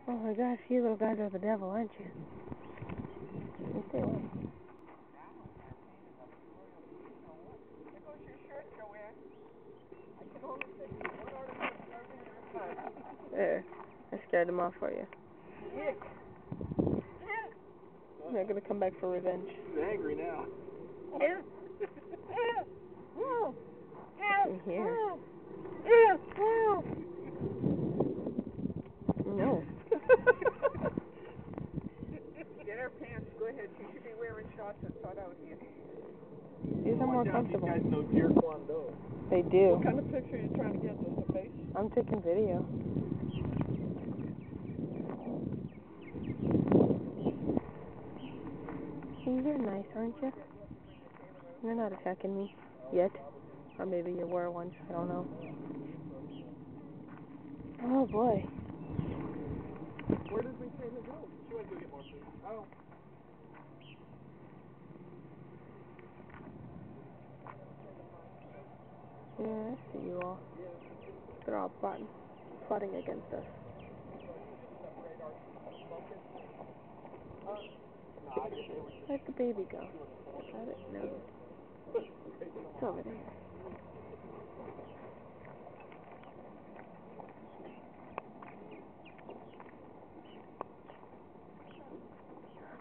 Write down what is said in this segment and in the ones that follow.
Oh my gosh, you little guys are the devil, aren't you? There goes your shirt, Joanne. I can only take one article of clothing at a time. There. I scared them off for you. Nick. They're gonna come back for revenge. He's angry now. In here. No. Get her pants. Go ahead. She should be wearing shorts inside out here. These are more Watch out, comfortable. These guys know Deer Kwon Do. They do. What kind of picture are you trying to get? Just a face? I'm taking video. You're nice, aren't you? You're not attacking me yet. Or maybe you were once. I don't know. Oh boy. Where did Michaela go? She went to get more food. Oh. Yeah, I see you all. They're all plotting against us. Where'd the baby go? Got it? No. It's over there.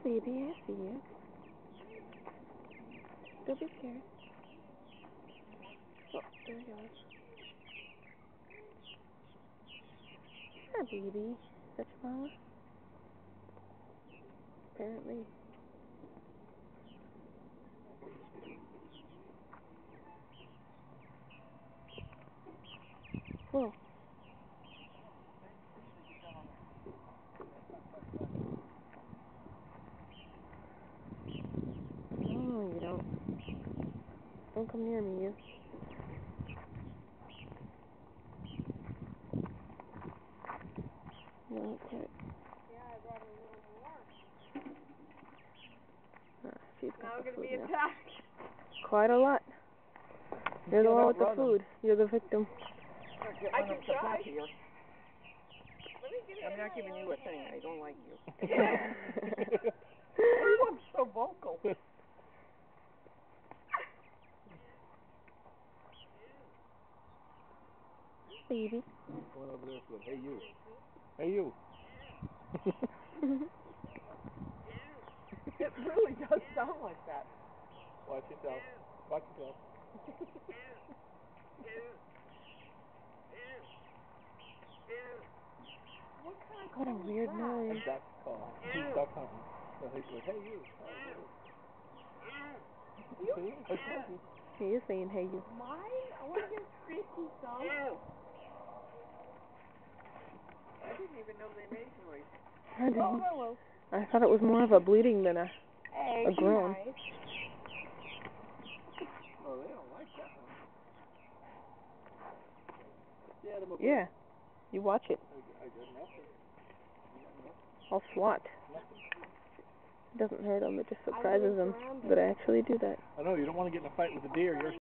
Baby, I see you. Don't be scared. Oh, there he goes. Hi, baby. That's mama. Apparently. Whoa. No, you don't. Don't come near me, you. No, okay. Yeah, I brought a little more. She's Now got I'm the going to food be now. attacked. Quite a lot. You're the Get one out, with the run. food. You're the victim. I can try. Here. Let me give you I'm not giving you a thing. I don't like you. Everyone's so vocal. Baby. Going over there with, hey you. Hey you. It really does sound like that. Watch yourself. Watch yourself. What a weird noise. A duck call. He's duck hunting. So he goes, hey you. He is saying, hey, you. Mine? I want to get creaky some. I didn't even know they made noise. I didn't. Oh, hello. I thought it was more of a bleating than a Hey, groan. nice. Oh, they don't like that one. Yeah. You watch it. I got nothing. I'll swat. It doesn't hurt them. It just surprises them that I actually do that. I know, you don't want to get in a fight with a deer. You're